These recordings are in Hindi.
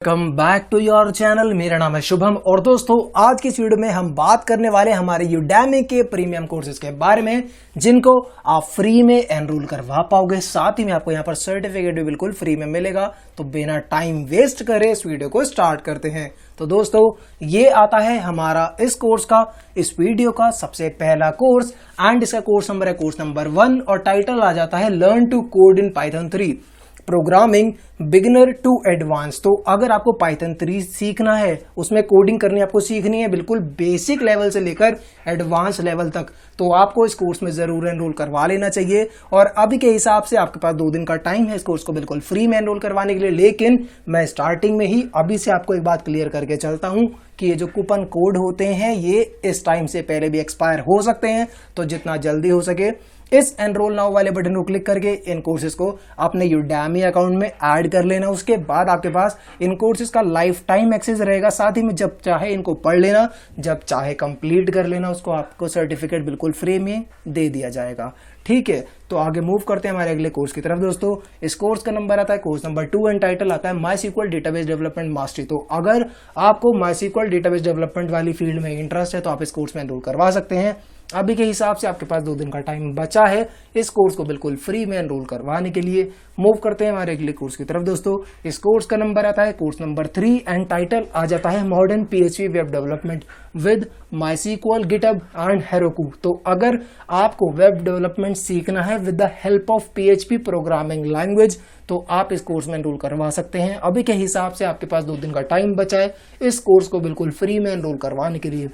Welcome back to your channel. मेरा नाम है शुभम और दोस्तों आज की इस वीडियो में हम बात करने वाले हमारे यूडेमी के प्रीमियम कोर्सेज के बारे में जिनको आप फ्री में एनरोल करवा पाओगे। साथ ही में आपको यहाँ पर सर्टिफिकेट भी बिल्कुल फ्री में मिलेगा। तो बिना टाइम वेस्ट करे इस वीडियो को स्टार्ट करते हैं। तो दोस्तों ये आता है हमारा इस कोर्स का, इस वीडियो का सबसे पहला कोर्स एंड इसका कोर्स नंबर है कोर्स नंबर 1 और टाइटल आ जाता है learn to code in Python 3 programming beginner to advance. तो अगर आपको पाइथन 3 सीखना है, उसमें कोडिंग करनी आपको सीखनी है बिल्कुल बेसिक लेवल से लेकर एडवांस लेवल तक, तो आपको इस कोर्स में जरूर एनरोल करवा लेना चाहिए। और अभी के हिसाब से आपके पास 2 दिन का टाइम है इस कोर्स को बिल्कुल फ्री में एनरोल करवाने के लिए। लेकिन मैं स्टार्टिंग में ही अभी से आपको एक बात क्लियर करके चलता हूं कि ये जो कूपन कोड होते हैं ये इस टाइम से पहले भी एक्सपायर हो सकते हैं। तो जितना जल्दी हो सके इस एनरोल नाउ वाले बटन को क्लिक करके इन कोर्सेज को अपने यूडेमी अकाउंट में ऐड कर लेना। उसके बाद आपके पास इन कोर्सेज का लाइफ टाइम एक्सेस रहेगा। साथ ही में जब चाहे इनको पढ़ लेना, जब चाहे कंप्लीट कर लेना, उसको आपको सर्टिफिकेट बिल्कुल फ्री में दे दिया जाएगा। ठीक है, तो आगे मूव करते हैं हमारे अगले कोर्स की तरफ। दोस्तों इस कोर्स का नंबर आता है कोर्स नंबर 2 एंड टाइटल आता है माईएसक्यूएल डेटाबेस डेवलपमेंट मास्टरी। तो अगर आपको माईएसक्यूएल डेटाबेस डेवलपमेंट वाली फील्ड में इंटरेस्ट है तो आप इस कोर्स में एनरोल करवा सकते हैं। अभी के हिसाब से आपके पास 2 दिन का टाइम बचा है इस कोर्स को बिल्कुल फ्री में एनरोल करवाने के लिए। मूव करते हैं हमारे अगले कोर्स की तरफ। दोस्तों इस कोर्स का नंबर आता है कोर्स नंबर 3 एंड टाइटल आ जाता है modern PHP web development with MySQL GitHub and Heroku. तो अगर आपको वेब डेवलपमेंट सीखना है with the help of PHP programming language तो आप इस कोर्स में एनरोल करवा सकते हैं। अभी के हिसाब से आपके पास 2 दिन का टाइम बचा है इस कोर्स को बिल्कुल फ्री में एनरोल करवाने के लिए।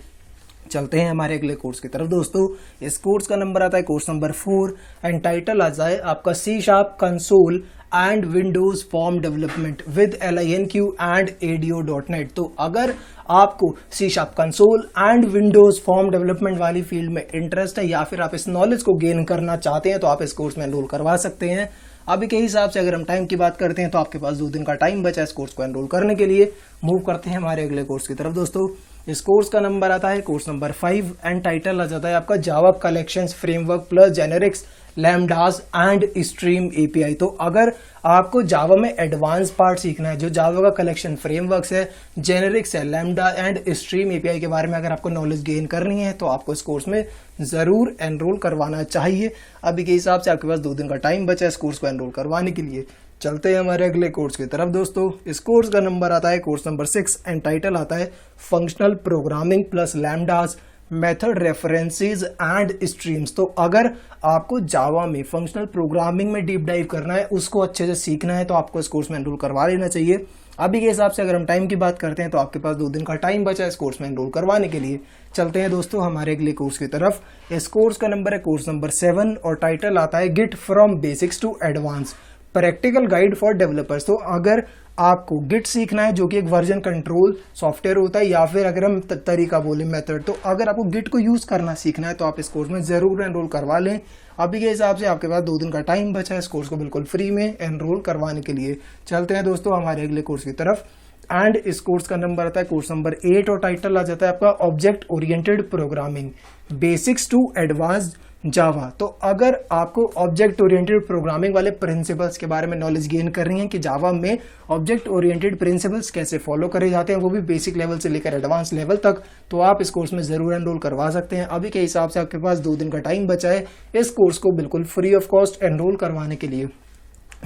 चलते हैं हमारे अगले कोर्स की तरफ। दोस्तों इस कोर्स का नंबर आता है कोर्स नंबर 4 एंड टाइटल आ जाए आपका C# console and Windows form development with LINQ and ADO.NET। तो अगर आपको C# console and Windows form development वाली फील्ड में इंटरेस्ट है या फिर आप इस नॉलेज को गेन करना चाहते हैं तो आप इस कोर्स में एनरोल करवा सकते हैं। अभी के हिसाब से अगर हम टाइम की बात करते हैं तो आपके पास 2 दिन का टाइम बचा है इस कोर्स को एनरोल करने के लिए। मूव करते हैं हमारे अगले कोर्स की तरफ। दोस्तों इस कोर्स का नंबर आता है कोर्स नंबर 5 एंड टाइटल आ जाता है आपका Java collections framework plus generics lambdas and stream API। तो अगर आपको जावा में एडवांस पार्ट सीखना है, जो जावा का कलेक्शन फ्रेमवर्क्स है, जेनेरिक्स है, लैम्डा एंड स्ट्रीम API के बारे में अगर आपको नॉलेज गेन करनी है तो आपको इस कोर्स में जरूर एनरोल करवाना चाहिए। अभी के हिसाब से आपके पास 2 दिन का टाइम बचा है इस कोर्स को एनरोल करवाने के लिए। चलते हैं हमारे अगले कोर्स की तरफ। दोस्तों इस कोर्स का नंबर आता है कोर्स नंबर 6 एंड टाइटल आता है functional programming plus lambdas method references and streams. तो अगर आपको जावा में फंक्शनल प्रोग्रामिंग में डीप डाइव करना है, उसको अच्छे से सीखना है तो आपको इस कोर्स में एनरोल करवा लेना चाहिए। अभी के हिसाब से अगर हम टाइम की बात करते हैं तो आपके पास 2 दिन का टाइम बचा है इस कोर्स में एनरोल करवाने के लिए। चलते हैं दोस्तों हमारे अगले कोर्स की तरफ। इस कोर्स का नंबर है कोर्स नंबर 7 और टाइटल आता है Git from basics to advance practical guide for developers. तो अगर आपको गिट सीखना है जो कि एक वर्जन कंट्रोल सॉफ्टवेयर होता है या फिर अगर हम तरीका बोले मेथड, तो अगर आपको गिट को यूज करना सीखना है तो आप इस कोर्स में जरूर एनरोल करवा लें। अभी के हिसाब से आपके पास 2 दिन का टाइम बचा है इस कोर्स को बिल्कुल फ्री में एनरोल करवाने के लिए। चलते हैं दोस्तों हमारे अगले कोर्स की तरफ एंड इस कोर्स का नंबर आता है कोर्स नंबर 8 और टाइटल आ जाता है आपका object oriented programming basics to advanced Java. तो अगर आपको ऑब्जेक्ट ओरिएंटेड प्रोग्रामिंग वाले प्रिंसिपल्स के बारे में नॉलेज गेन करनी है कि जावा में ऑब्जेक्ट ओरिएंटेड प्रिंसिपल्स कैसे फॉलो करे जाते हैं, वो भी बेसिक लेवल से लेकर एडवांस लेवल तक, तो आप इस कोर्स में जरूर एनरोल करवा सकते हैं। अभी के हिसाब से आपके पास 2 दिन का टाइम बचा है इस कोर्स को बिल्कुल फ्री ऑफ कॉस्ट एनरोल करवाने के लिए।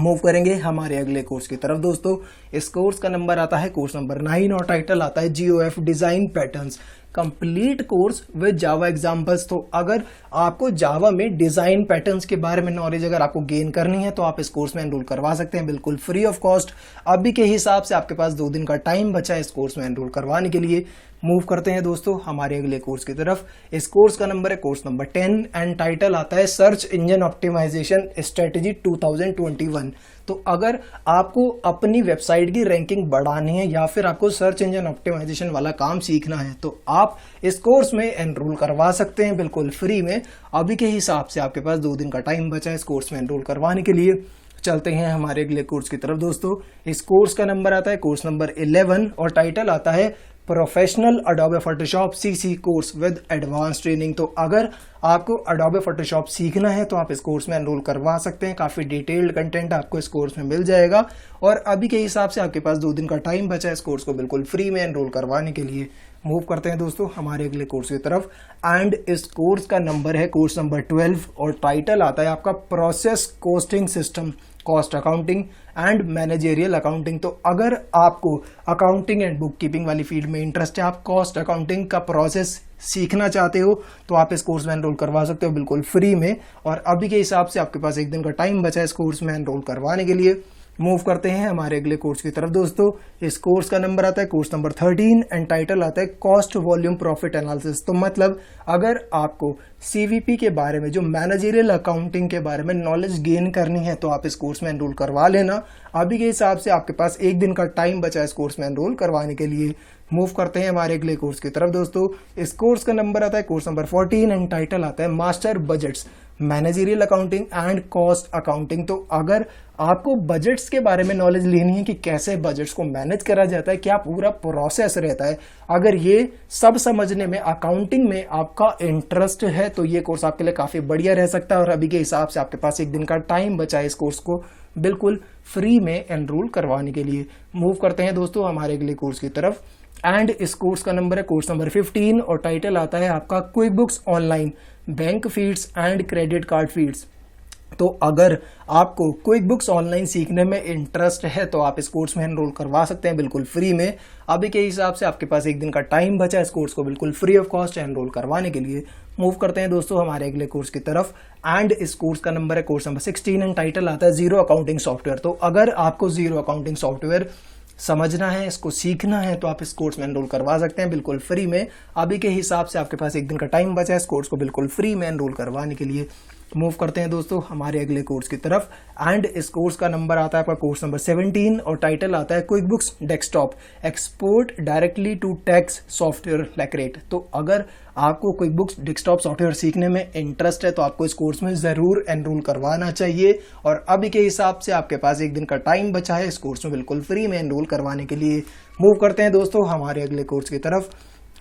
मूव करेंगे हमारे अगले कोर्स की तरफ। दोस्तों इस कोर्स का नंबर आता है कोर्स नंबर 9 और टाइटल आता है GOF design patterns complete course with Java examples. तो अगर आपको जावा में डिजाइन पैटर्न्स के बारे में नॉलेज अगर आपको गेन करनी है तो आप इस कोर्स में एनरोल करवा सकते हैं बिल्कुल फ्री ऑफ कॉस्ट। अभी के हिसाब से आपके पास 2 दिन का टाइम बचा है इस कोर्स में एनरोल करवाने के लिए। मूव करते हैं दोस्तों हमारे अगले कोर्स की तरफ। इस कोर्स का नंबर है कोर्स नंबर 10 एंड टाइटल आता है सर्च इंजन ऑप्टिमाइजेशन स्ट्रेटेजी 2021। तो अगर आपको अपनी वेबसाइट की रैंकिंग बढ़ानी है या फिर आपको सर्च इंजन ऑप्टिमाइजेशन वाला काम सीखना है तो आप इस कोर्स में एनरोल करवा सकते हैं बिल्कुल फ्री में। अभी के हिसाब से आपके पास 2 दिन का टाइम बचा है इस कोर्स में एनरोल करवाने के लिए। चलते हैं हमारे अगले कोर्स की तरफ। दोस्तों इस कोर्स का नंबर आता है कोर्स नंबर 11 और टाइटल आता है professional Adobe Photoshop CC course with advance training. तो अगर आपको अडोबे फोटोशॉप सीखना है तो आप इस कोर्स में एनरोल करवा सकते हैं। काफ़ी डिटेल्ड कंटेंट आपको इस कोर्स में मिल जाएगा और अभी के हिसाब से आपके पास 2 दिन का टाइम बचा है इस कोर्स को बिल्कुल फ्री में एनरोल करवाने के लिए। मूव करते हैं दोस्तों हमारे अगले कोर्स की तरफ एंड इस कोर्स का नंबर है कोर्स नंबर 12 और टाइटल आता है आपका process costing system, cost accounting and managerial accounting. तो अगर आपको अकाउंटिंग एंड बुक कीपिंग वाली फील्ड में इंटरेस्ट है, आप कॉस्ट अकाउंटिंग का प्रोसेस सीखना चाहते हो तो आप इस कोर्स में एनरोल करवा सकते हो बिल्कुल फ्री में। और अभी के हिसाब से आपके पास 1 दिन का टाइम बचा है इस कोर्स में एनरोल करवाने के लिए। मूव करते हैं हमारे अगले कोर्स की तरफ दोस्तों। इस कोर्स का नंबर आता है कोर्स नंबर 13 एंड टाइटल आता है कॉस्ट वॉल्यूम प्रॉफिट एनालिसिस। तो मतलब अगर आपको सीवीपी के बारे में, जो मैनेजरियल अकाउंटिंग के बारे में नॉलेज गेन करनी है तो आप इस कोर्स में एनरोल करवा लेना। अभी के हिसाब से आपके पास 1 दिन का टाइम बचा है इस कोर्स में एनरोल करवाने के लिए। मूव करते हैं हमारे अगले कोर्स की तरफ दोस्तों। इस कोर्स का नंबर आता है कोर्स नंबर 14 एंड टाइटल आता है master budgets, managerial accounting and cost accounting. तो अगर आपको बजट्स के बारे में नॉलेज लेनी है कि कैसे बजट्स को मैनेज करा जाता है, क्या पूरा प्रोसेस रहता है, अगर ये सब समझने में अकाउंटिंग में आपका इंटरेस्ट है तो ये कोर्स आपके लिए काफ़ी बढ़िया रह सकता है। और अभी के हिसाब से आपके पास 1 दिन का टाइम बचा है इस कोर्स को बिल्कुल फ्री में एनरोल करवाने के लिए। मूव करते हैं दोस्तों हमारे अगले कोर्स की तरफ एंड इस कोर्स का नंबर है कोर्स नंबर 15 और टाइटल आता है आपका quick books online, bank feeds and credit card feeds. तो अगर आपको क्विक बुक्स ऑनलाइन सीखने में इंटरेस्ट है तो आप इस कोर्स में एनरोल करवा सकते हैं बिल्कुल फ्री में। अभी के हिसाब से आपके पास 1 दिन का टाइम बचा है इस कोर्स को बिल्कुल फ्री ऑफ कॉस्ट एनरोल करवाने के लिए। मूव करते हैं दोस्तों हमारे अगले कोर्स की तरफ एंड इस कोर्स का नंबर है कोर्स नंबर 16 एंड टाइटल आता है जीरो अकाउंटिंग सॉफ्टवेयर। तो अगर आपको जीरो अकाउंटिंग सॉफ्टवेयर समझना है, इसको सीखना है तो आप इस कोर्स में एनरोल करवा सकते हैं बिल्कुल फ्री में। अभी के हिसाब से आपके पास 1 दिन का टाइम बचा है इस कोर्स को बिल्कुल फ्री में एनरोल करवाने के लिए। मूव करते हैं दोस्तों हमारे अगले कोर्स की तरफ एंड इस कोर्स का नंबर आता है आपका कोर्स नंबर 17 और टाइटल आता है QuickBooks desktop, export directly to tax software Lacerte. तो अगर आपको क्विक बुक्स डेस्कटॉप सॉफ्टवेयर सीखने में इंटरेस्ट है तो आपको इस कोर्स में जरूर एनरोल करवाना चाहिए। और अभी के हिसाब से आपके पास 1 दिन का टाइम बचा है इस कोर्स में बिल्कुल फ्री में एनरोल करवाने के लिए। मूव करते हैं दोस्तों हमारे अगले कोर्स की तरफ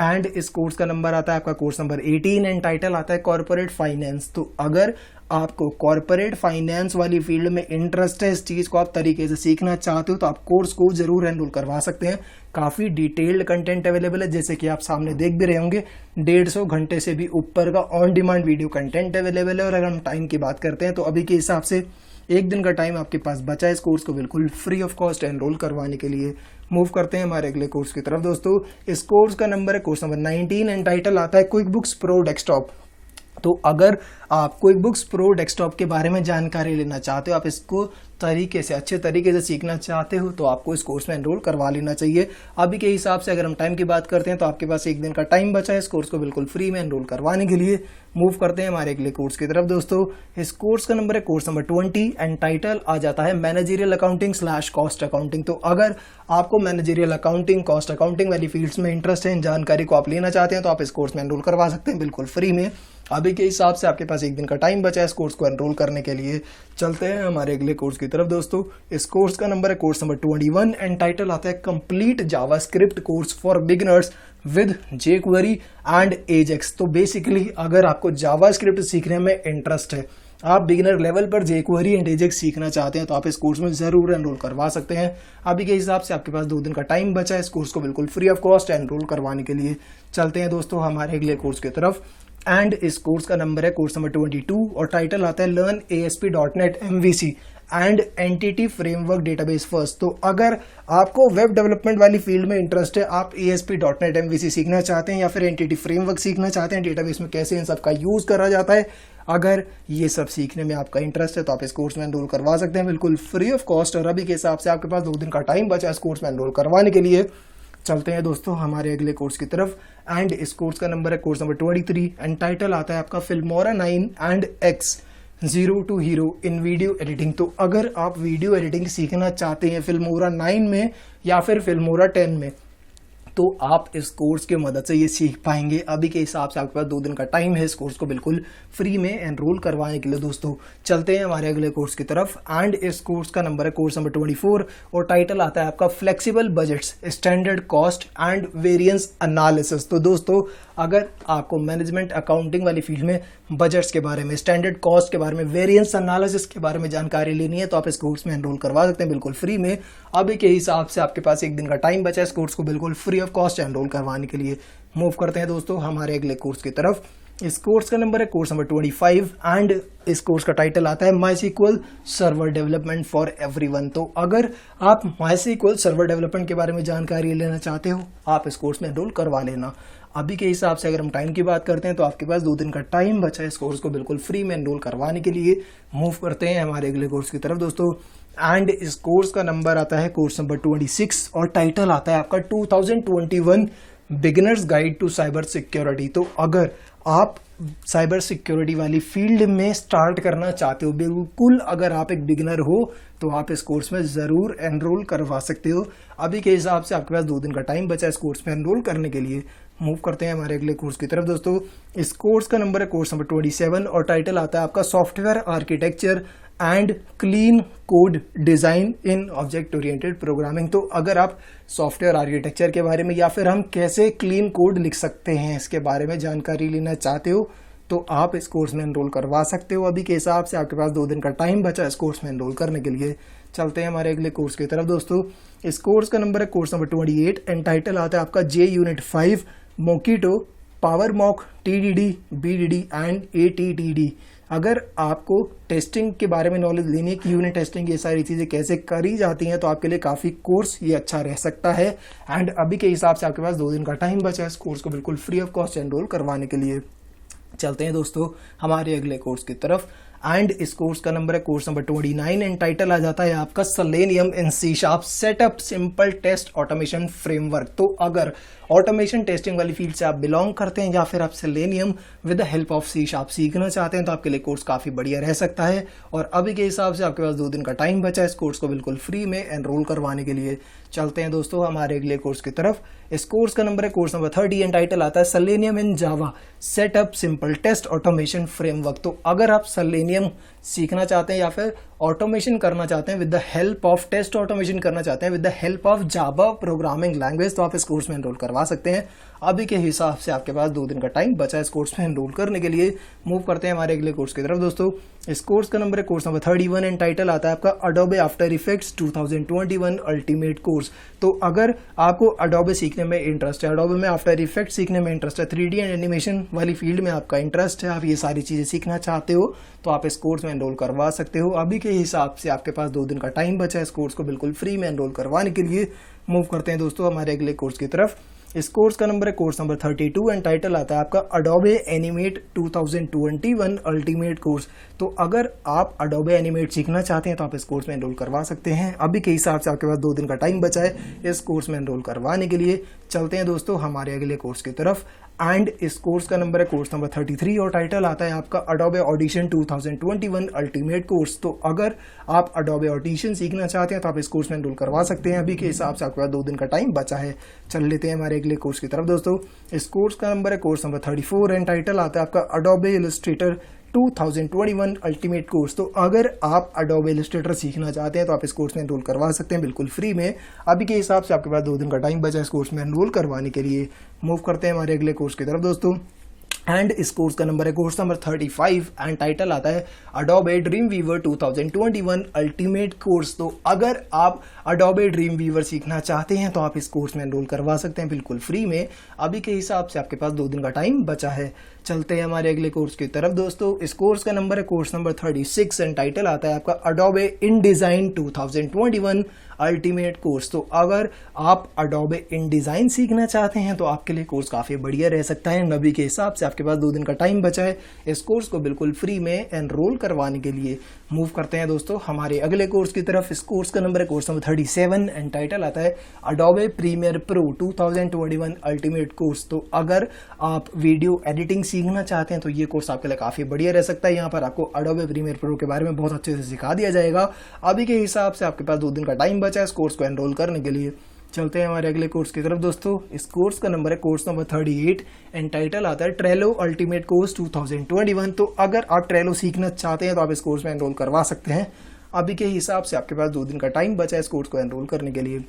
एंड इस कोर्स का नंबर आता है आपका कोर्स नंबर 18 एंड टाइटल आता है कॉर्पोरेट फाइनेंस। तो अगर आपको कॉर्पोरेट फाइनेंस वाली फील्ड में इंटरेस्ट है, इस चीज़ को आप तरीके से सीखना चाहते हो तो आप कोर्स को जरूर एनरोल करवा सकते हैं। काफ़ी डिटेल्ड कंटेंट अवेलेबल है, जैसे कि आप सामने देख भी रहे होंगे 150 घंटे से भी ऊपर का on demand video content available है। और अगर हम टाइम की बात करते हैं तो अभी के हिसाब से 1 दिन का टाइम आपके पास बचा है इस कोर्स को बिल्कुल फ्री ऑफ कॉस्ट एनरोल करवाने के लिए। मूव करते हैं हमारे अगले कोर्स की तरफ दोस्तों। इस कोर्स का नंबर है कोर्स नंबर 19 एंड टाइटल आता है क्विक बुक्स प्रो डेस्कटॉप। तो अगर आप क्विक बुक्स प्रो डेस्कटॉप के बारे में जानकारी लेना चाहते हो, आप इसको तरीके से अच्छे तरीके से सीखना चाहते हो तो आपको इस कोर्स में एनरोल करवा लेना चाहिए। अभी के हिसाब से अगर हम टाइम की बात करते हैं तो आपके पास 1 दिन का टाइम बचा है इस कोर्स को बिल्कुल फ्री में एनरोल करवाने के लिए। मूव करते हैं हमारे अगले कोर्स की तरफ दोस्तों। इस कोर्स का नंबर है कोर्स नंबर 20 एंड टाइटल आ जाता है मैनेजरियल अकाउंटिंग / कॉस्ट अकाउंटिंग। तो अगर आपको मैनेजरियल अकाउंटिंग, कॉस्ट अकाउंटिंग वाली फील्ड्स में इंटरेस्ट है, इन जानकारी को आप लेना चाहते हैं तो आप इस कोर्स में एनरोल करवा सकते हैं बिल्कुल फ्री में। अभी के हिसाब से आपके पास 1 दिन का टाइम बचा है इस कोर्स को एनरोल करने के लिए। चलते हैं हमारे अगले कोर्स की तरफ दोस्तों। इस कोर्स का नंबर है कोर्स नंबर 21 एंड टाइटल आता है complete JavaScript course for beginners with jQuery and Ajax. तो बेसिकली अगर आपको जावास्क्रिप्ट सीखने में इंटरेस्ट है, आप बिगिनर लेवल पर jQuery एंड एजेक्स सीखना चाहते हैं तो आप इस कोर्स में जरूर एनरोल करवा सकते हैं। अभी के हिसाब से आपके पास 2 दिन का टाइम बचा है इस कोर्स को बिल्कुल फ्री ऑफ कॉस्ट एनरोल करवाने के लिए। चलते हैं दोस्तों हमारे अगले कोर्स की तरफ एंड इस कोर्स का नंबर है कोर्स नंबर 22 और टाइटल आता है learn ASP.NET MVC and entity framework database first. तो अगर आपको वेब डेवलपमेंट वाली फील्ड में इंटरेस्ट है, आप ASP.NET MVC सीखना चाहते हैं या फिर एंटिटी फ्रेमवर्क सीखना चाहते हैं, डेटाबेस में कैसे इन सब का यूज करा जाता है, अगर ये सब सीखने में आपका इंटरेस्ट है तो आप इस कोर्स में एनरोल करवा सकते हैं बिल्कुल फ्री ऑफ कॉस्ट। और अभी के हिसाब से आपके पास 2 दिन का टाइम बचा है इस कोर्स में एनरोल करवाने के लिए। चलते हैं दोस्तों हमारे अगले कोर्स की तरफ एंड इस कोर्स का नंबर है कोर्स नंबर 23 एंड टाइटल आता है आपका Filmora 9 and X zero to hero in video editing. तो अगर आप वीडियो एडिटिंग सीखना चाहते हैं फिल्मोरा 9 में या फिर फिल्मोरा 10 में, तो आप इस कोर्स की मदद से ये सीख पाएंगे। अभी के हिसाब से आपके पास 2 दिन का टाइम है इस कोर्स को बिल्कुल फ्री में एनरोल करवाने के लिए। दोस्तों चलते हैं हमारे अगले कोर्स की तरफ। एंड इस कोर्स का नंबर है कोर्स नंबर 24 और टाइटल आता है आपका flexible budgets, standard cost and variance analysis. तो दोस्तों अगर आपको मैनेजमेंट अकाउंटिंग वाली फील्ड में बजट्स के बारे में, स्टैंडर्ड कॉस्ट के बारे में, वेरिएंस एनालिसिस के बारे में जानकारी लेनी है तो आप इस कोर्स में एनरोल करवा सकते हैं बिल्कुल फ्री में। अभी के हिसाब से आपके पास 1 दिन का टाइम बचा है इस कोर्स को बिल्कुल फ्री ऑफ कॉस्ट एनरोल करवाने के लिए। मूव करते हैं दोस्तों हमारे अगले कोर्स की तरफ। इस कोर्स का नंबर है कोर्स नंबर 25 एंड इस कोर्स का टाइटल आता है MySQL server development for everyone. तो अगर आप MySQL सर्वर डेवलपमेंट के बारे में जानकारी लेना चाहते हो आप इस कोर्स में एनरोल करवा लेना। अभी के हिसाब से अगर हम टाइम की बात करते हैं तो आपके पास 2 दिन का टाइम बचा है इस कोर्स को बिल्कुल फ्री में एनरोल करवाने के लिए। मूव करते हैं हमारे अगले कोर्स की तरफ दोस्तों। एंड इस कोर्स का नंबर आता है कोर्स नंबर 26 और टाइटल आता है आपका 2021 beginners guide to cyber security. तो अगर आप साइबर सिक्योरिटी वाली फील्ड में स्टार्ट करना चाहते हो, बिल्कुल अगर आप एक बिगिनर हो तो आप इस कोर्स में ज़रूर एनरोल करवा सकते हो। अभी के हिसाब से आपके पास 2 दिन का टाइम बचा है इस कोर्स में एनरोल करने के लिए। मूव करते हैं हमारे अगले कोर्स की तरफ दोस्तों। इस कोर्स का नंबर है कोर्स नंबर 27 और टाइटल आता है आपका software architecture and clean code design in object oriented programming. तो अगर आप सॉफ्टवेयर आर्किटेक्चर के बारे में या फिर हम कैसे क्लीन कोड लिख सकते हैं इसके बारे में जानकारी लेना चाहते हो तो आप इस कोर्स में एनरोल करवा सकते हो। अभी के हिसाब से आपके पास 2 दिन का टाइम बचा इस कोर्स में एनरोल करने के लिए। चलते हैं हमारे अगले कोर्स की तरफ दोस्तों। इस कोर्स का नंबर है कोर्स नंबर 28 एंड टाइटल आता है आपका J Unit 5 Mockito PowerMock TDD BDD and ATTD। अगर आपको टेस्टिंग के बारे में नॉलेज लेनी है कि यूनिट टेस्टिंग ये सारी चीज़ें कैसे करी जाती हैं तो आपके लिए काफ़ी कोर्स ये अच्छा रह सकता है। एंड अभी के हिसाब से आपके पास 2 दिन का टाइम बचा है इस कोर्स को बिल्कुल फ्री ऑफ कॉस्ट एनरोल करवाने के लिए। चलते हैं दोस्तों हमारे अगले कोर्स की तरफ। एंड इस कोर्स का नंबर है कोर्स नंबर 29 एंड टाइटल आ जाता है आपका Selenium in C# setup simple test automation framework. तो अगर ऑटोमेशन टेस्टिंग वाली फील्ड से आप बिलोंग करते हैं या फिर आप selenium with the help of C# सीखना चाहते हैं तो आपके लिए कोर्स काफ़ी बढ़िया रह सकता है। और अभी के हिसाब से आपके पास 2 दिन का टाइम बचा है इस कोर्स को बिल्कुल फ्री में एनरोल करवाने के लिए। चलते हैं दोस्तों हमारे अगले कोर्स की तरफ। इस कोर्स का नंबर है कोर्स नंबर 30 एंड टाइटल आता है Selenium in Java setup simple test automation framework. तो अगर आप सेलेनियम सीखना चाहते हैं या फिर ऑटोमेशन करना चाहते हैं with the help of test automation करना चाहते हैं with the help of Java programming language तो आप इस कोर्स में एनरोल करवा सकते हैं। अभी के हिसाब से आपके पास 2 दिन का टाइम बचा है इस कोर्स में एनरोल करने के लिए। मूव करते हैं हमारे अगले कोर्स की तरफ दोस्तों। इस कोर्स का नंबर है कोर्स नंबर 31 एंड टाइटल आता है आपका Adobe after effects 2021 ultimate course. तो अगर आपको अडोबे सीखने में इंटरेस्ट है, अडोबे में आफ्टर इफेक्ट सीखने में इंटरेस्ट है, 3D एंड एनिमेशन वाली फील्ड में आपका इंटरेस्ट है, आप ये सारी चीज़ें सीखना चाहते हो तो आप इस कोर्स में एनरोल करवा सकते हो। अभी के हिसाब से आपके पास 2 दिन का टाइम बचा है इस कोर्स को बिल्कुल फ्री में एनरोल करवाने के लिए। मूव करते हैं दोस्तों हमारे अगले कोर्स की तरफ। इस कोर्स का नंबर है कोर्स नंबर 32 एंड टाइटल आता है आपका अडोबे एनिमेट 2021 अल्टीमेट कोर्स। तो अगर आप अडोबे एनिमेट सीखना चाहते हैं तो आप इस कोर्स में एनरोल करवा सकते हैं। अभी के हिसाब से आपके पास 2 दिन का टाइम बचा है इस कोर्स में एनरोल करवाने के लिए। चलते हैं दोस्तों हमारे अगले कोर्स की तरफ। एंड इस कोर्स का नंबर है कोर्स नंबर 33 और टाइटल आता है आपका अडोबे ऑडिशन 2021 अल्टीमेट कोर्स। तो अगर आप अडोबे ऑडिशन सीखना चाहते हैं तो आप इस कोर्स में एनरोल करवा सकते हैं। अभी के हिसाब से आपके पास 2 दिन का टाइम बचा है। चल लेते हैं हमारे अगले कोर्स की तरफ दोस्तों। इस कोर्स का नंबर है कोर्स नंबर 34 एंड टाइटल आता है आपका अडोबे इलस्ट्रेटर 2021 अल्टीमेट कोर्स। तो अगर आप अडोबे इलस्ट्रेटर सीखना चाहते हैं तो आप इस कोर्स में एनरोल करवा सकते हैं बिल्कुल फ्री में। अभी के हिसाब से आपके पास 2 दिन का टाइम बचा है इस कोर्स में एनरोल करवाने के लिए। मूव करते हैं हमारे अगले कोर्स की तरफ दोस्तों। एंड इस कोर्स का नंबर है कोर्स नंबर 35 एंड टाइटल आता है Adobe Dreamweaver 2021 ultimate course. तो अगर आप अडोबे ड्रीम वीवर सीखना चाहते हैं तो आप इस कोर्स में एनरोल करवा सकते हैं बिल्कुल फ्री में। अभी के हिसाब से आपके पास 2 दिन का टाइम बचा है। चलते हैं हमारे अगले कोर्स की तरफ दोस्तों। इस कोर्स का नंबर है कोर्स नंबर 36 एंड टाइटल आता है आपका अडोबे इन डिजाइन 2021 अल्टीमेट कोर्स। तो अगर आप अडोबे इन डिजाइन सीखना चाहते हैं तो आपके लिए कोर्स काफी बढ़िया रह सकता है। अभी के हिसाब से आपके पास 2 दिन का टाइम बचा है इस कोर्स को बिल्कुल फ्री में एनरोल करवाने के लिए। मूव करते हैं दोस्तों हमारे अगले कोर्स की तरफ। इस कोर्स का नंबर है कोर्स नंबर 37 एंड टाइटल आता है Adobe Premiere Pro 2021 ultimate course. तो अगर आप वीडियो एडिटिंग सीखना चाहते हैं तो ये कोर्स आपके लिए काफी बढ़िया रह सकता है। यहाँ पर आपको अडोबे प्रीमियर प्रो के बारे में बहुत अच्छे से सिखा दिया जाएगा। अभी के हिसाब से आपके पास 2 दिन का टाइम बचा है इस कोर्स को एनरोल करने के लिए। चलते हैं हमारे अगले कोर्स की तरफ दोस्तों। इस कोर्स का नंबर है कोर्स नंबर 38 एंड टाइटल आता है ट्रेलो अल्टीमेट कोर्स 2021। तो अगर आप ट्रेलो सीखना चाहते हैं तो आप इस कोर्स में एनरोल करवा सकते हैं। अभी के हिसाब से आपके पास 2 दिन का टाइम बचा है इस कोर्स को एनरोल करने के लिए।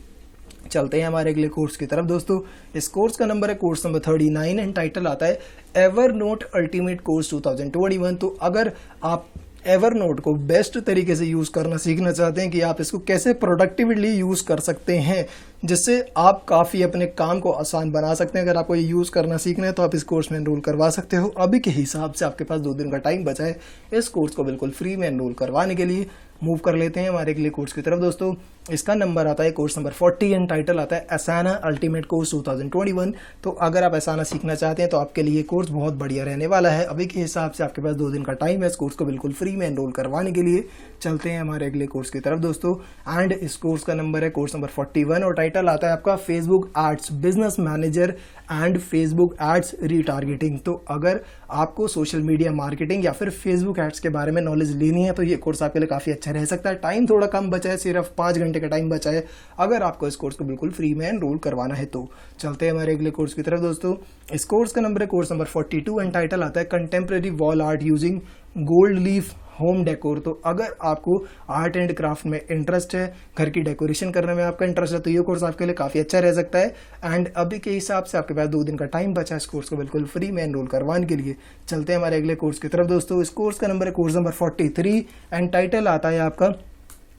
चलते हैं हमारे अगले कोर्स की तरफ दोस्तों। इस कोर्स का नंबर है कोर्स नंबर 39 एंड टाइटल आता है एवरनोट अल्टीमेट कोर्स 2021। तो अगर आप एवरनोट को बेस्ट तरीके से यूज़ करना सीखना चाहते हैं कि आप इसको कैसे प्रोडक्टिवली यूज़ कर सकते हैं जिससे आप काफ़ी अपने काम को आसान बना सकते हैं, अगर आपको ये यूज़ करना सीखना है तो आप इस कोर्स में एनरोल करवा सकते हो। अभी के हिसाब से आपके पास 2 दिन का टाइम बचा है इस कोर्स को बिल्कुल फ्री में एनरोल करवाने के लिए। मूव कर लेते हैं हमारे अगले कोर्स की तरफ दोस्तों। इसका नंबर आता है कोर्स नंबर 40 एंड टाइटल आता है असाना अल्टीमेट कोर्स 2021। तो अगर आप असाना सीखना चाहते हैं तो आपके लिए कोर्स बहुत बढ़िया रहने वाला है। अभी के हिसाब से आपके पास 2 दिन का टाइम है इस कोर्स को बिल्कुल फ्री में एनरोल करवाने के लिए। चलते हैं हमारे अगले कोर्स की तरफ दोस्तों। एंड इस कोर्स का नंबर है कोर्स नंबर 41 और टाइटल आता है आपका Facebook ads business manager and Facebook ads retargeting. तो अगर आपको सोशल मीडिया मार्केटिंग या फिर फेसबुक एड्स के बारे में नॉलेज लेनी है तो ये कोर्स आपके लिए काफ़ी अच्छा रह सकता है। टाइम थोड़ा कम बचा है, सिर्फ 5 घंटे का टाइम बचा है अगर आपको इस कोर्स को बिल्कुल फ्री में एनरोल करवाना है तो। चलते हैं हमारे अगले कोर्स की तरफ दोस्तों। इस कोर्स का नंबर है कोर्स नंबर 42 एंड टाइटल आता है contemporary wall art using gold leaf home decor. तो अगर आपको आर्ट एंड क्राफ्ट में इंटरेस्ट है, घर की डेकोरेशन करने में आपका इंटरेस्ट है तो ये कोर्स आपके लिए काफ़ी अच्छा रह सकता है। एंड अभी के हिसाब से आपके पास 2 दिन का टाइम बचा है इस कोर्स को बिल्कुल फ्री में एनरोल करवाने के लिए। चलते हैं हमारे अगले कोर्स की तरफ दोस्तों। इस कोर्स का नंबर है कोर्स नंबर 43 एंड टाइटल आता है आपका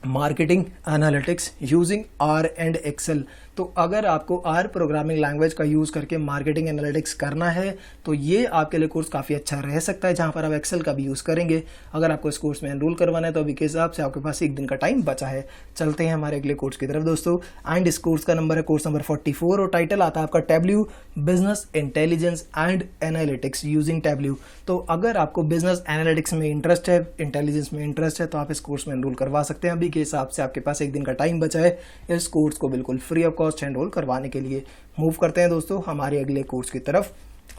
marketing analytics using R and Excel. तो अगर आपको आर प्रोग्रामिंग लैंग्वेज का यूज़ करके मार्केटिंग एनालिटिक्स करना है तो ये आपके लिए कोर्स काफ़ी अच्छा रह सकता है, जहाँ पर आप एक्सेल का भी यूज़ करेंगे। अगर आपको इस कोर्स में एनरोल करवाना है तो अभी के हिसाब से आपके पास 1 दिन का टाइम बचा है। चलते हैं हमारे अगले कोर्स की तरफ दोस्तों। एंड इस कोर्स का नंबर है कोर्स नंबर 44 और टाइटल आता है आपका Tableau business intelligence and analytics using Tableau. तो अगर आपको बिजनेस एनालिटिक्स में इंटरेस्ट है, इंटेलिजेंस में इंटरेस्ट है तो आप इस कोर्स में एनरोल करवा सकते हैं। अभी के हिसाब से आपके पास 1 दिन का टाइम बचा है इस कोर्स को बिल्कुल फ्री ऑफ कॉस्ट एनरोल करवाने के लिए। मूव करते हैं दोस्तों हमारे अगले कोर्स की तरफ।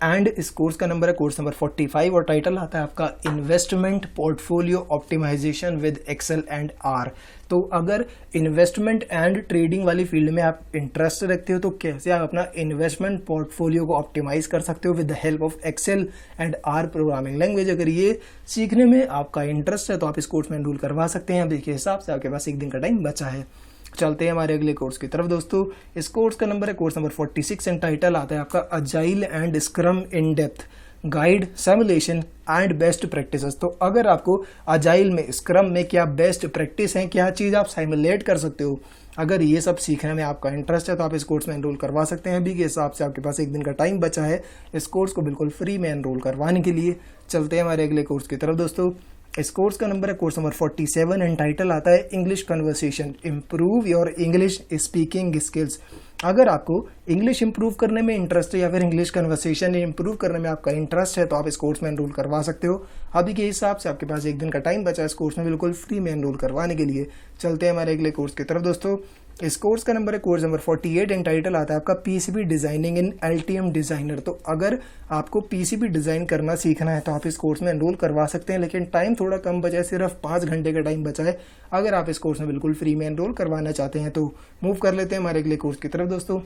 एंड इस कोर्स का नंबर है कोर्स नंबर 45 और टाइटल आता है आपका investment portfolio optimization with Excel and R. तो अगर इन्वेस्टमेंट एंड ट्रेडिंग वाली फील्ड में आप इंटरेस्ट रखते हो तो कैसे आप अपना इन्वेस्टमेंट पोर्टफोलियो को ऑप्टिमाइज कर सकते हो with the help of Excel and R programming language. अगर ये सीखने में आपका इंटरेस्ट है तो आप इस कोर्स में एनरोल करवा सकते हैं। अभी के हिसाब से आपके पास 1 दिन का टाइम बचा है। चलते हैं हमारे अगले कोर्स की तरफ दोस्तों। इस कोर्स का नंबर है कोर्स नंबर 46 एंड टाइटल आता है आपका agile and scrum in depth guide simulation and best practices. तो अगर आपको अजाइल में, स्क्रम में क्या बेस्ट प्रैक्टिस है, क्या चीज़ आप सिमुलेट कर सकते हो, अगर ये सब सीखने में आपका इंटरेस्ट है तो आप इस कोर्स में एनरोल करवा सकते हैं। अभी के हिसाब से आपके पास 1 दिन का टाइम बचा है इस कोर्स को बिल्कुल फ्री में एनरोल करवाने के लिए। चलते हैं हमारे अगले कोर्स की तरफ दोस्तों। इस कोर्स का नंबर है कोर्स नंबर 47 एंड टाइटल आता है English conversation improve your English speaking skills. अगर आपको इंग्लिश इंप्रूव करने में इंटरेस्ट है या फिर इंग्लिश कन्वर्सेशन इंप्रूव करने में आपका इंटरेस्ट है तो आप इस कोर्स में एनरोल करवा सकते हो। अभी के हिसाब से आपके पास 1 दिन का टाइम बचा है इस कोर्स में बिल्कुल फ्री में एनरोल करवाने के लिए। चलते हैं हमारे अगले कोर्स की तरफ दोस्तों। इस कोर्स का नंबर है कोर्स नंबर 48 एंड टाइटल आता है आपका पीसीबी डिजाइनिंग इन एलटीएम डिजाइनर। तो अगर आपको पीसीबी डिजाइन करना सीखना है तो आप इस कोर्स में एनरोल करवा सकते हैं, लेकिन टाइम थोड़ा कम बचा है, सिर्फ 5 घंटे का टाइम बचा है अगर आप इस कोर्स में बिल्कुल फ्री में एनरोल करवाना चाहते हैं तो। मूव कर लेते हैं हमारे अगले कोर्स की तरफ दोस्तों।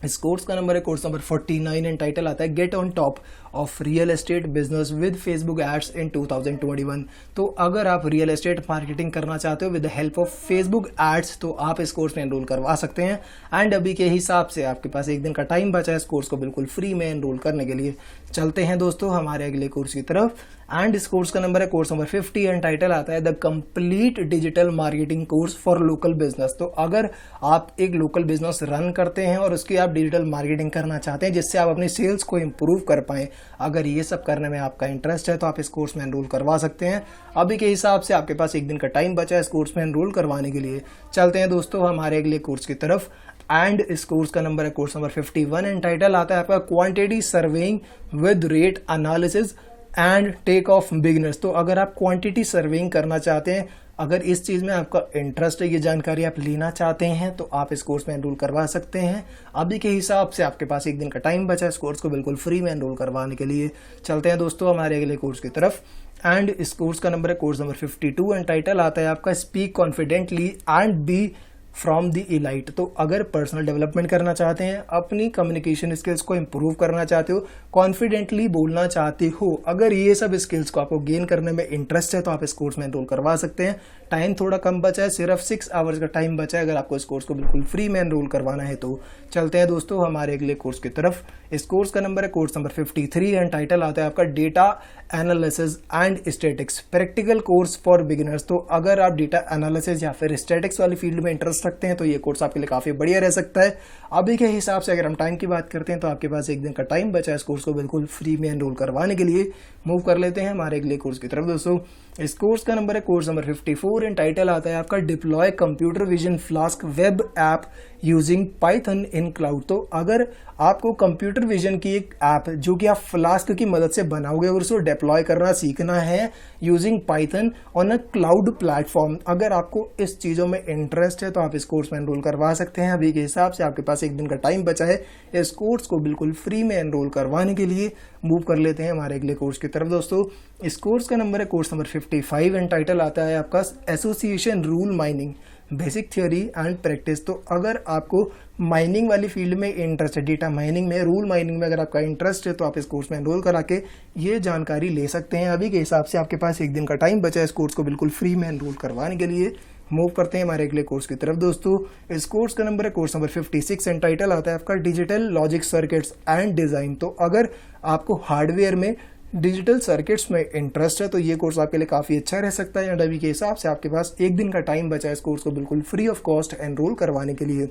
इस कोर्स का नंबर है कोर्स नंबर 49 एंड टाइटल आता है get on top of real estate business with Facebook ads in 2021। तो अगर आप रियल एस्टेट मार्केटिंग करना चाहते हो with the help of Facebook ads तो आप इस कोर्स में एनरोल करवा सकते हैं। एंड अभी के हिसाब से आपके पास 1 दिन का टाइम बचा है इस कोर्स को बिल्कुल फ्री में एनरोल करने के लिए। चलते हैं दोस्तों हमारे अगले कोर्स की तरफ। एंड इस कोर्स का नंबर है कोर्स नंबर 50 एंड टाइटल आता है the complete digital marketing course for local business. तो अगर आप एक लोकल बिजनेस रन करते हैं और उसकी आप डिजिटल मार्केटिंग करना चाहते हैं जिससे आप अपनी सेल्स को इंप्रूव कर पाएं, अगर ये सब करने में आपका इंटरेस्ट है तो आप इस कोर्स में एनरोल करवा सकते हैं। अभी के हिसाब से आपके पास 1 दिन का टाइम बचा है इस कोर्स में एनरोल करवाने के लिए। चलते हैं दोस्तों हमारे अगले कोर्स की तरफ। एंड इस कोर्स का नंबर है कोर्स नंबर 51 एंड टाइटल आता है आपका quantity surveying with rate analysis and take off beginners. तो अगर आप क्वांटिटी सर्वेइंग करना चाहते हैं, अगर इस चीज़ में आपका इंटरेस्ट है, ये जानकारी आप लेना चाहते हैं तो आप इस कोर्स में एनरोल करवा सकते हैं। अभी के हिसाब से आपके पास 1 दिन का टाइम बचा है इस कोर्स को बिल्कुल फ्री में एनरोल करवाने के लिए। चलते हैं दोस्तों हमारे अगले कोर्स की तरफ। एंड इस कोर्स का नंबर है कोर्स नंबर 52 एंड टाइटल आता है आपका speak confidently and be from the elite. तो अगर पर्सनल डेवलपमेंट करना चाहते हैं, अपनी कम्युनिकेशन स्किल्स को इम्प्रूव करना चाहते हो, कॉन्फिडेंटली बोलना चाहते हो, अगर ये सब स्किल्स को आपको गेन करने में इंटरेस्ट है तो आप इस कोर्स में एनरोल करवा सकते हैं। टाइम थोड़ा कम बचा है, सिर्फ 6 आवर्स का टाइम बचा है अगर आपको इस कोर्स को बिल्कुल फ्री में एनरोल करवाना है तो। चलते हैं दोस्तों हमारे अगले कोर्स की तरफ। इस कोर्स का नंबर है कोर्स नंबर 53 एंड टाइटल आता है आपका data analysis and statics, practical course for beginners. तो अगर आप डेटा एनालिसिस या फिर स्टैटिक्स वाली फील्ड में इंटरेस्ट रखते हैं तो ये कोर्स आपके लिए काफी बढ़िया रह सकता है। अभी के हिसाब से अगर हम टाइम की बात करते हैं तो आपके पास एक दिन का टाइम बचा है इस कोर्स को बिल्कुल फ्री में एनरोल करवाने के लिए। मूव कर लेते हैं हमारे अगले कोर्स की तरफ दोस्तों। इस कोर्स का नंबर है कोर्स नंबर 54 एंड टाइटल आता है आपका deploy computer vision Flask web app using Python in cloud. तो अगर आपको कंप्यूटर विजन की एक ऐप जो कि आप फ्लास्क की मदद से बनाओगे और उसको डिप्लॉय करना सीखना है using Python on a cloud platform, अगर आपको इस चीज़ों में इंटरेस्ट है तो आप इस कोर्स में एनरोल करवा सकते हैं। अभी के हिसाब से आपके पास एक दिन का टाइम बचा है इस कोर्स को बिल्कुल फ्री में एनरोल करवाने के लिए। मूव कर लेते हैं हमारे अगले कोर्स की तरफ दोस्तों। इस कोर्स का नंबर है कोर्स नंबर 55 एंड टाइटल आता है आपका association rule mining basic theory and practice. तो अगर आपको माइनिंग वाली फील्ड में इंटरेस्ट है, डेटा माइनिंग में, रूल माइनिंग में अगर आपका इंटरेस्ट है तो आप इस कोर्स में एनरोल करा के ये जानकारी ले सकते हैं। अभी के हिसाब से आपके पास एक दिन का टाइम बचा है इस कोर्स को बिल्कुल फ्री में एनरोल करवाने के लिए। मूव करते हैं हमारे अगले कोर्स की तरफ दोस्तों। इस कोर्स का नंबर है कोर्स नंबर 56 एंड टाइटल आता है आपका digital logic circuits and design. तो अगर आपको हार्डवेयर में डिजिटल सर्किट्स में इंटरेस्ट है तो ये कोर्स आपके लिए काफ़ी अच्छा रह सकता है। अभी के हिसाब से आपके पास एक दिन का टाइम बचा है इस कोर्स को बिल्कुल फ्री ऑफ कॉस्ट एनरोल करवाने के लिए।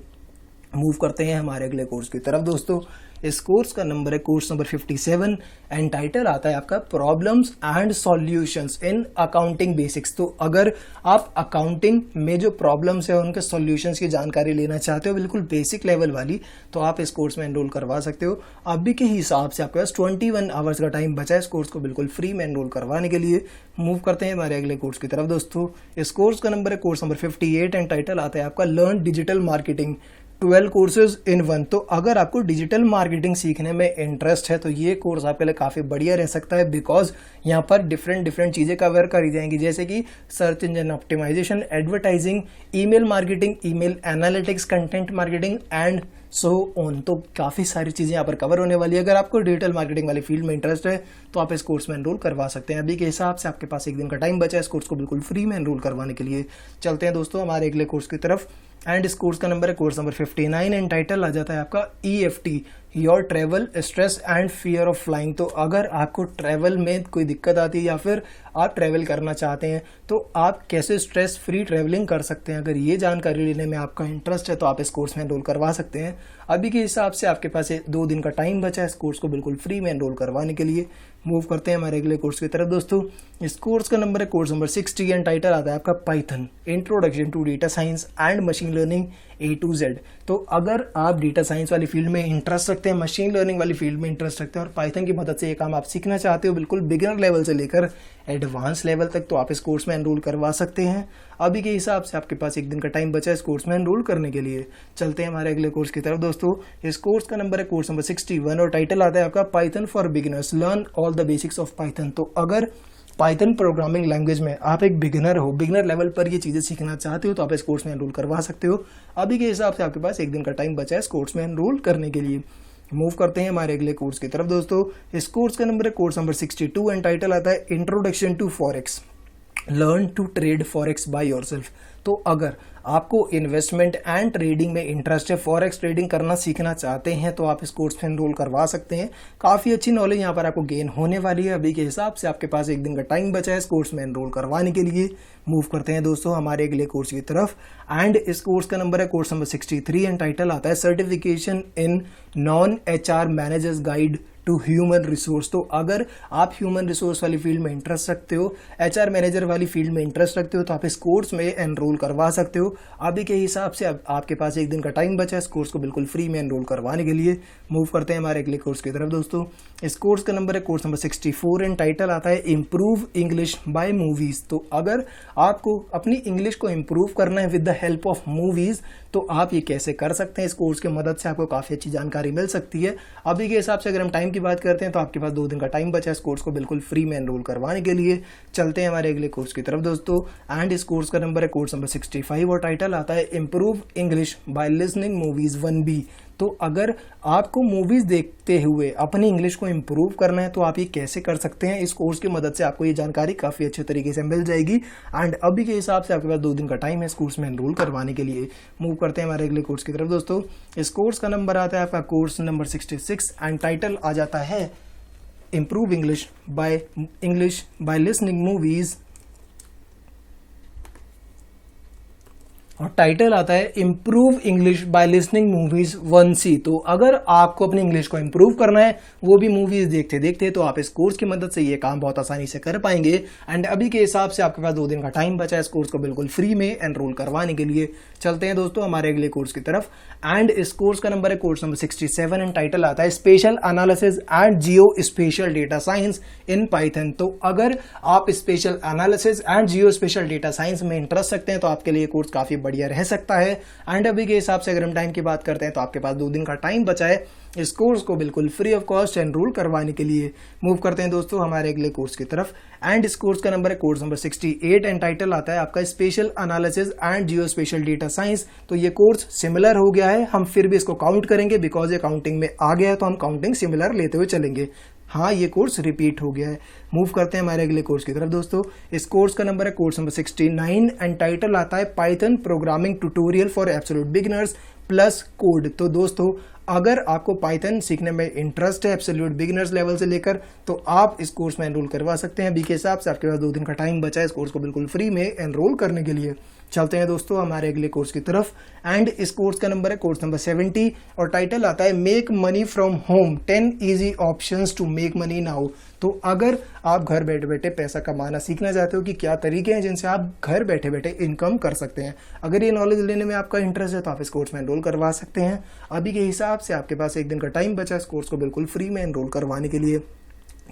मूव करते हैं हमारे अगले कोर्स की तरफ दोस्तों। इस कोर्स का नंबर है कोर्स नंबर 57 एंड टाइटल आता है आपका problems and solutions in accounting basics. तो अगर आप अकाउंटिंग में जो प्रॉब्लम्स है उनके सॉल्यूशंस की जानकारी लेना चाहते हो बिल्कुल बेसिक लेवल वाली, तो आप इस कोर्स में एनरोल करवा सकते हो। अभी के हिसाब से आपके पास 21 आवर्स का टाइम बचा है इस कोर्स को बिल्कुल फ्री में एनरोल करवाने के लिए। मूव करते हैं हमारे अगले कोर्स की तरफ दोस्तों। इस कोर्स का नंबर है कोर्स नंबर 58 एंड टाइटल आता है आपका learn digital marketing 12 courses in 1। तो अगर आपको डिजिटल मार्केटिंग सीखने में इंटरेस्ट है तो ये कोर्स आपके लिए काफ़ी बढ़िया रह सकता है, बिकॉज यहाँ पर डिफरेंट चीज़ें कवर करी जाएंगी जैसे कि search engine optimization, advertising, email marketing, email analytics, content marketing and so on. तो काफ़ी सारी चीज़ें यहाँ पर कवर होने वाली है। अगर आपको डिजिटल मार्केटिंग वाली फील्ड में इंटरेस्ट है तो आप इस कोर्स में एनरोल करवा सकते हैं। अभी के हिसाब से आपके पास एक दिन का टाइम बचा है इस कोर्स को बिल्कुल फ्री में एनरोल करवाने के लिए। चलते हैं दोस्तों हमारे अगले कोर्स की तरफ एंड इस कोर्स का नंबर है कोर्स नंबर 59 एंड टाइटल आ जाता है आपका EFT your travel stress and fear of flying. तो अगर आपको ट्रैवल में कोई दिक्कत आती है या फिर आप ट्रैवल करना चाहते हैं तो आप कैसे स्ट्रेस फ्री ट्रैवलिंग कर सकते हैं, अगर ये जानकारी लेने में आपका इंटरेस्ट है तो आप इस कोर्स में एनरोल करवा सकते हैं। अभी के हिसाब से आपके पास 2 दिन का टाइम बचा है इस कोर्स को बिल्कुल फ्री में एनरोल करवाने के लिए। मूव करते हैं हमारे अगले कोर्स की तरफ दोस्तों। इस कोर्स का नंबर है कोर्स नंबर 60 एंड टाइटल आता है आपका Python introduction to data science and machine learning A to Z। तो अगर आप डेटा साइंस वाली फील्ड में इंटरेस्ट रखते हैं, मशीन लर्निंग वाली फील्ड में इंटरेस्ट रखते हैं और पाइथन की मदद से ये काम आप सीखना चाहते हो बिल्कुल बिगिनर लेवल से लेकर एडवांस लेवल तक, तो आप इस कोर्स में एनरोल करवा सकते हैं। अभी के हिसाब से आपके पास एक दिन का टाइम बचा है इस कोर्स में एनरोल करने के लिए। चलते हैं हमारे अगले कोर्स की तरफ दोस्तों। इस कोर्स का नंबर है कोर्स नंबर 61 और टाइटल आता है आपका Python for beginners learn all the basics of Python. तो अगर पाइथन प्रोग्रामिंग लैंग्वेज में आप एक बिगिनर हो, बिगिनर लेवल पर ये चीज़ें सीखना चाहते हो तो आप इस कोर्स में एनरोल करवा सकते हो। अभी के हिसाब से आपके पास एक दिन का टाइम बचा है इस कोर्स में एनरोल करने के लिए। मूव करते हैं हमारे अगले कोर्स की तरफ दोस्तों। इस कोर्स का नंबर है कोर्स नंबर 62 एंड टाइटल आता है introduction to forex learn to trade forex by yourself. तो अगर आपको इन्वेस्टमेंट एंड ट्रेडिंग में इंटरेस्ट है, फॉरेक्स ट्रेडिंग करना सीखना चाहते हैं तो आप इस कोर्स में एनरोल करवा सकते हैं। काफ़ी अच्छी नॉलेज यहाँ पर आपको गेन होने वाली है। अभी के हिसाब से आपके पास एक दिन का टाइम बचा है इस कोर्स में एनरोल करवाने के लिए। मूव करते हैं दोस्तों हमारे अगले कोर्स की तरफ एंड इस कोर्स का नंबर है कोर्स नंबर 63 एंड टाइटल आता है certification in non HR managers guide to human resource. तो अगर आप ह्यूमन रिसोर्स वाली फील्ड में इंटरेस्ट रखते हो, HR मैनेजर वाली फील्ड में इंटरेस्ट रखते हो तो आप इस कोर्स में एनरोल करवा सकते हो। अभी के हिसाब से आपके पास एक दिन का टाइम बचा है इस कोर्स को बिल्कुल फ्री में एनरोल करवाने के लिए। मूव करते हैं हमारे अगले कोर्स की तरफ दोस्तों। इस कोर्स का नंबर है कोर्स नंबर 64 एंड टाइटल आता है इम्प्रूव इंग्लिश बाय मूवीज। तो अगर आपको अपनी इंग्लिश को इम्प्रूव करना है with the help of movies तो आप ये कैसे कर सकते हैं। इस कोर्स की मदद से आपको काफ़ी अच्छी जानकारी मिल सकती है। अभी के हिसाब से अगर हम टाइम की बात करते हैं तो आपके पास 2 दिन का टाइम बचा है इस कोर्स को बिल्कुल फ्री में एनरोल करवाने के लिए। चलते हैं हमारे अगले कोर्स की तरफ दोस्तों। एंड इस कोर्स का नंबर है कोर्स नंबर 65 और टाइटल आता है improve English by listening movies 1B। तो अगर आपको मूवीज देखते हुए अपनी इंग्लिश को इम्प्रूव करना है तो आप ये कैसे कर सकते हैं, इस कोर्स की मदद से आपको ये जानकारी काफ़ी अच्छे तरीके से मिल जाएगी। एंड अभी के हिसाब से आपके पास 2 दिन का टाइम है इस कोर्स में एनरोल करवाने के लिए। मूव करते हैं हमारे अगले कोर्स की तरफ दोस्तों। इस कोर्स का नंबर आता है आपका कोर्स नंबर 66 एंड टाइटल आ जाता है improve English by listening movies और टाइटल आता है improve English by listening movies 1C। तो अगर आपको अपनी इंग्लिश को इम्प्रूव करना है वो भी मूवीज देखते देखते, तो आप इस कोर्स की मदद से ये काम बहुत आसानी से कर पाएंगे। एंड अभी के हिसाब से आपके पास 2 दिन का टाइम बचा है इस कोर्स को बिल्कुल फ्री में एनरोल करवाने के लिए। चलते हैं दोस्तों हमारे अगले कोर्स की तरफ। एंड इस कोर्स का नंबर है कोर्स नंबर 67 एंड टाइटल आता है special analysis and Jio special data science in Python. तो अगर आप special analysis and Jio special data science में इंटरेस्ट रखते हैं तो आपके लिए कोर्स काफी बढ़िया रह सकता है। एंड अभी के हिसाब से अगर हम टाइम की बात करते हैं तो आपके पास 2 दिन का टाइम बचा है इस कोर्स को बिल्कुल फ्री ऑफ कॉस्ट एनरोल करवाने के लिए। मूव करते हैं दोस्तों हमारे अगले कोर्स की तरफ। एंड इस कोर्स का नंबर है कोर्स नंबर 68 एंड टाइटल आता है आपका special analysis and Jio special data science. तो ये कोर्स सिमिलर हो गया है, हम फिर भी इसको काउंट करेंगे बिकॉज ये काउंटिंग में आ गया है, तो हम काउंटिंग सिमिलर लेते हुए चलेंगे। हाँ, ये कोर्स रिपीट हो गया है। मूव करते हैं हमारे अगले कोर्स की तरफ दोस्तों। इस कोर्स का नंबर है कोर्स नंबर 69 एंड टाइटल आता है Python programming tutorial for absolute beginners plus code. तो दोस्तों अगर आपको पाइथन सीखने में इंटरेस्ट है एब्सोल्यूट बिगिनर्स लेवल से लेकर, तो आप इस कोर्स में एनरोल करवा सकते हैं। अभी के हिसाब से आपके पास 2 दिन का टाइम बचा है इस कोर्स को बिल्कुल फ्री में एनरोल करने के लिए। चलते हैं दोस्तों हमारे अगले कोर्स की तरफ। एंड इस कोर्स का नंबर है कोर्स नंबर 70 और टाइटल आता है make money from home 10 easy options to make money now. तो अगर आप घर बैठे बैठे पैसा कमाना सीखना चाहते हो कि क्या तरीके हैं जिनसे आप घर बैठे बैठे इनकम कर सकते हैं, अगर ये नॉलेज लेने में आपका इंटरेस्ट है तो आप इस कोर्स में एनरोल करवा सकते हैं। अभी के हिसाब से आपके पास 1 दिन का टाइम बचा इस कोर्स को बिल्कुल फ्री में एनरोल करवाने के लिए।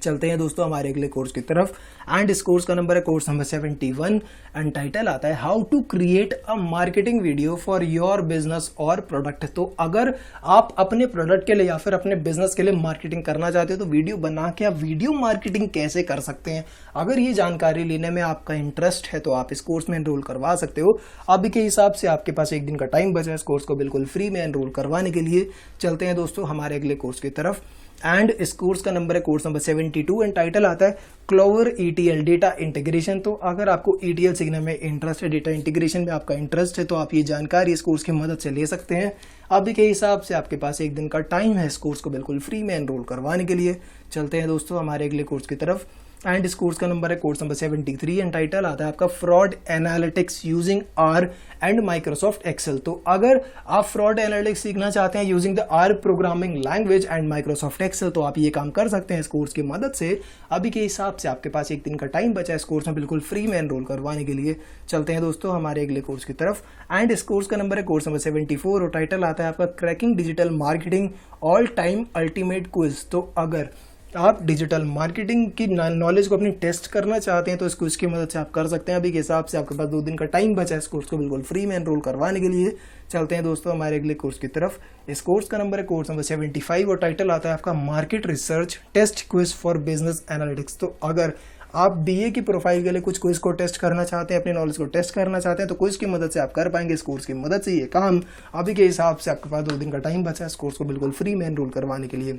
चलते हैं दोस्तों हमारे अगले कोर्स की तरफ। एंड इस कोर्स का नंबर है कोर्स नंबर 71 एंड टाइटल आता है how to create a marketing video for your business और प्रोडक्ट। तो अगर आप अपने प्रोडक्ट के लिए या फिर अपने बिजनेस के लिए मार्केटिंग करना चाहते हो तो वीडियो बना के आप वीडियो मार्केटिंग कैसे कर सकते हैं, अगर ये जानकारी लेने में आपका इंटरेस्ट है तो आप इस कोर्स में एनरोल करवा सकते हो। अभी के हिसाब से आपके पास 1 दिन का टाइम बचा है इस कोर्स को बिल्कुल फ्री में एनरोल करवाने के लिए। चलते हैं दोस्तों हमारे अगले कोर्स की तरफ। एंड इस कोर्स का नंबर है कोर्स नंबर 72 एंड टाइटल आता है क्लोवर ETL डेटा इंटीग्रेशन। तो अगर आपको ETL सीखने में इंटरेस्ट है, डेटा इंटीग्रेशन में आपका इंटरेस्ट है, तो आप ये जानकारी इस कोर्स की मदद से ले सकते हैं। अभी के हिसाब से आपके पास 1 दिन का टाइम है इस कोर्स को बिल्कुल फ्री में एनरोल करवाने के लिए। चलते हैं दोस्तों हमारे अगले कोर्स की तरफ। एंड इस कोर्स का नंबर है कोर्स नंबर 73 एंड टाइटल आता है आपका fraud analytics using R and Microsoft Excel. तो अगर आप फ्रॉड एनालिटिक्स सीखना चाहते हैं using the R programming language and Microsoft Excel, तो आप ये काम कर सकते हैं इस कोर्स की मदद से। अभी के हिसाब से आपके पास 1 दिन का टाइम बचा है इस कोर्स में बिल्कुल फ्री में एनरोल करवाने के लिए। चलते हैं दोस्तों हमारे अगले कोर्स की तरफ। एंड इस कोर्स का नंबर है कोर्स नंबर 74 और टाइटल आता है आपका cracking digital marketing all time ultimate quiz. तो अगर आप डिजिटल मार्केटिंग की नॉलेज को अपनी टेस्ट करना चाहते हैं तो इस कोर्स की मदद से आप कर सकते हैं। अभी के हिसाब से आपके पास 2 दिन का टाइम बचा है इस कोर्स को बिल्कुल फ्री में एनरोल करवाने के लिए। चलते हैं दोस्तों हमारे अगले कोर्स की तरफ। इस कोर्स का नंबर है कोर्स नंबर 75 और टाइटल आता है आपका market research test quiz for business analytics. तो अगर आप BA की प्रोफाइल के लिए कुछ क्विज को टेस्ट करना चाहते हैं, अपनी नॉलेज को टेस्ट करना चाहते हैं, तो क्विज की मदद से आप कर पाएंगे इस कोर्स की मदद से ये काम। अभी के हिसाब से आपके पास 2 दिन का टाइम बचा है इस कोर्स को बिल्कुल फ्री में एनरोल करवाने के लिए।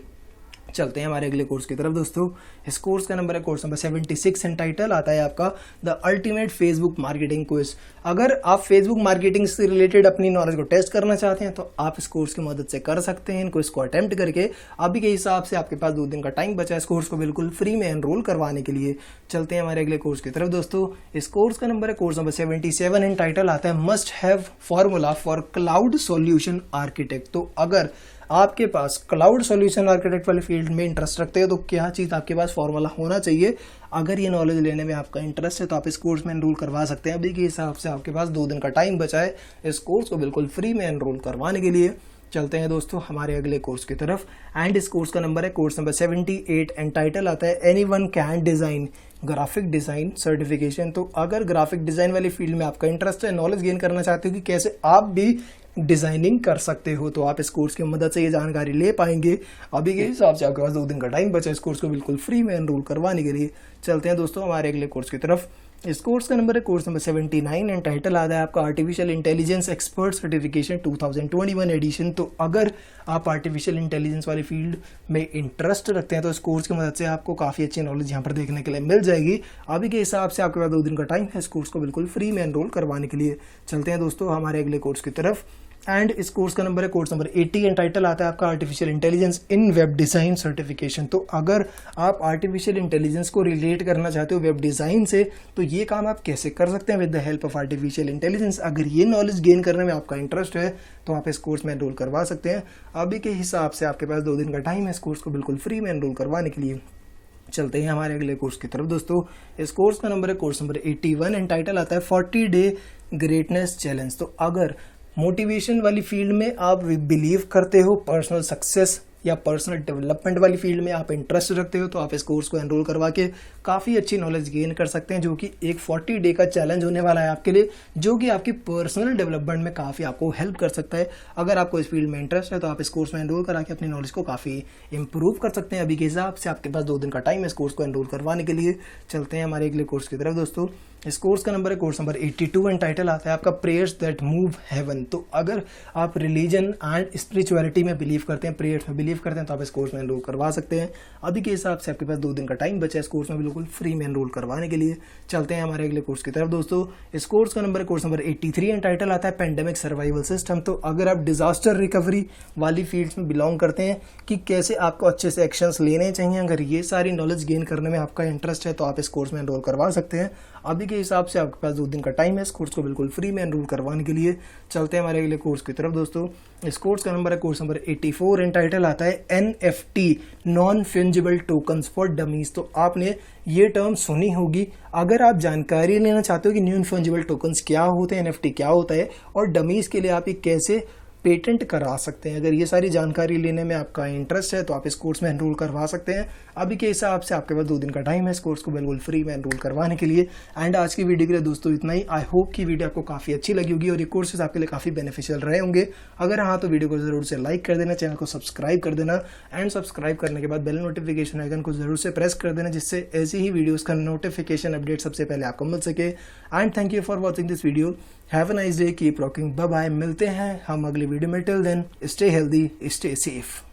चलते हैं हमारे अगले कोर्स की तरफ दोस्तों। इस कोर्स का नंबर है कोर्स नंबर 76 एंड टाइटल आता है आपका the ultimate Facebook marketing quiz. अगर आप फेसबुक मार्केटिंग से रिलेटेड अपनी नॉलेज को टेस्ट करना चाहते हैं तो आप इस कोर्स की मदद से कर सकते हैं इन क्विज को अटेम्प्ट करके। अभी के हिसाब से आपके पास 2 दिन का टाइम बचा है इस कोर्स को बिल्कुल फ्री में एनरोल करवाने के लिए। चलते हैं हमारे अगले कोर्स की तरफ दोस्तों। इस कोर्स का नंबर है कोर्स नंबर 77 एंड टाइटल आता है must have formula for cloud solution architect. तो अगर आपके पास क्लाउड सॉल्यूशन आर्किटेक्ट वाले फील्ड में इंटरेस्ट रखते हो तो क्या चीज़ आपके पास फॉर्मूला होना चाहिए, अगर ये नॉलेज लेने में आपका इंटरेस्ट है तो आप इस कोर्स में एनरोल करवा सकते हैं। अभी के हिसाब से आपके पास 2 दिन का टाइम बचा है इस कोर्स को बिल्कुल फ्री में एनरोल करवाने के लिए। चलते हैं दोस्तों हमारे अगले कोर्स की तरफ। एंड इस कोर्स का नंबर है कोर्स नंबर 78 एंड टाइटल आता है anyone can design graphic design certification. तो अगर ग्राफिक डिजाइन वाली फील्ड में आपका इंटरेस्ट है, नॉलेज गेन करना चाहते हो कि कैसे आप भी डिजाइनिंग कर सकते हो, तो आप इस कोर्स की मदद से ये जानकारी ले पाएंगे। अभी के हिसाब से आपके पास 2 दिन का टाइम बचा इस कोर्स को बिल्कुल फ्री में एनरोल करवाने के लिए। चलते हैं दोस्तों हमारे अगले कोर्स की तरफ। इस कोर्स का नंबर है कोर्स नंबर 79 एंड टाइटल आता है आपका artificial intelligence expert certification 2021 edition. तो अगर आप आर्टिफिशियल इंटेलिजेंस वाली फील्ड में इंटरेस्ट रखते हैं तो इस कोर्स की मदद से आपको काफ़ी अच्छी नॉलेज यहाँ पर देखने के लिए मिल जाएगी। अभी के हिसाब से आपके पास 2 दिन का टाइम है इस कोर्स को बिल्कुल फ्री में एनरोल करवाने के लिए। चलते हैं दोस्तों हमारे अगले कोर्स की तरफ। एंड इस कोर्स का नंबर है कोर्स नंबर 80 एंड टाइटल आता है आपका आर्टिफिशियल इंटेलिजेंस इन वेब डिज़ाइन सर्टिफिकेशन। तो अगर आप आर्टिफिशियल इंटेलिजेंस को रिलेट करना चाहते हो वेब डिज़ाइन से, तो ये काम आप कैसे कर सकते हैं with the help of artificial intelligence. अगर ये नॉलेज गेन करने में आपका इंटरेस्ट है तो आप इस कोर्स में एनरोल करवा सकते हैं। अभी के हिसाब से आपके पास 2 दिन का टाइम है इस कोर्स को बिल्कुल फ्री में एनरोल करवाने के लिए। चलते हैं हमारे अगले कोर्स की तरफ दोस्तों। इस कोर्स का नंबर है कोर्स नंबर 81 एंड टाइटल आता है 40 डे ग्रेटनेस चैलेंज। तो अगर मोटिवेशन वाली फील्ड में आप बिलीव करते हो, पर्सनल सक्सेस या पर्सनल डेवलपमेंट वाली फील्ड में आप इंटरेस्ट रखते हो, तो आप इस कोर्स को एनरोल करवा के काफ़ी अच्छी नॉलेज गेन कर सकते हैं, जो कि एक 40 डे का चैलेंज होने वाला है आपके लिए, जो कि आपकी पर्सनल डेवलपमेंट में काफ़ी आपको हेल्प कर सकता है। अगर आपको इस फील्ड में इंटरेस्ट है तो आप इस कोर्स में एनरोल करा के अपनी नॉलेज को काफ़ी इंप्रूव कर सकते हैं। अभी के हिसाब से आपके पास 2 दिन का टाइम है इस कोर्स को एनरोल करवाने के लिए। चलते हैं हमारे अगले कोर्स की तरफ दोस्तों। इस कोर्स का नंबर है कोर्स नंबर 82 एंड टाइटल आता है आपका प्रेयर्स दैट मूव हेवन। तो अगर आप रिलीजन एंड स्पिरिचुअलिटी में बिलीव करते हैं, प्रेयर्स में बिलीव करते हैं, तो आप इस कोर्स में एनरोल करवा सकते हैं। अभी के हिसाब से आपके पास 2 दिन का टाइम बचा है इस कोर्स में बिल्कुल फ्री में एनरोल करवाने के लिए। चलते हैं हमारे अगले कोर्स की तरफ दोस्तों। इस कोर्स का नंबर है कोर्स नंबर 83 एंड टाइटल आता है पेंडेमिक सर्वाइवल सिस्टम। तो अगर आप डिजास्टर रिकवरी वाली फील्ड्स में बिलोंग करते हैं कि कैसे आपको अच्छे से एक्शंस लेने चाहिए, अगर ये सारी नॉलेज गेन करने में आपका इंटरेस्ट है तो आप इस कोर्स में एनरोल करवा सकते हैं। अभी के हिसाब से आपके पास 2 दिन का टाइम है इस कोर्स को बिल्कुल फ्री में एनरोल करवाने के लिए। चलते हैं हमारे अगले कोर्स की तरफ दोस्तों। इस कोर्स का नंबर है कोर्स नंबर 84 एंड टाइटल आता है NFT non fungible tokens for dummies. तो आपने ये टर्म सुनी होगी। अगर आप जानकारी लेना चाहते हो कि नॉन फंजिबल टोकन्स क्या होते हैं, NFT क्या होता है और डमीज के लिए आप ये कैसे पेटेंट करा सकते हैं, अगर ये सारी जानकारी लेने में आपका इंटरेस्ट है तो आप इस कोर्स में एनरोल करवा सकते हैं। अभी के हिसाब से आपके पास 2 दिन का टाइम है इस कोर्स को बिल्कुल फ्री में एनरोल करवाने के लिए। एंड आज की वीडियो के लिए दोस्तों इतना ही। आई होप कि वीडियो आपको काफ़ी अच्छी लगी होगी और ये कोर्सेज आपके लिए काफ़ी बेनिफिशियल रहे होंगे। अगर हाँ तो वीडियो को जरूर से लाइक कर देना, चैनल को सब्सक्राइब कर देना एंड सब्सक्राइब करने के बाद बेल नोटिफिकेशन आइकन को जरूर से प्रेस कर देना, जिससे ऐसी ही वीडियोज़ का नोटिफिकेशन अपडेट सबसे पहले आपको मिल सके। And thank you for watching this video. Have a nice day, keep rocking, bye bye. मिलते हैं हम अगली वीडियो में। Till then stay healthy, stay safe.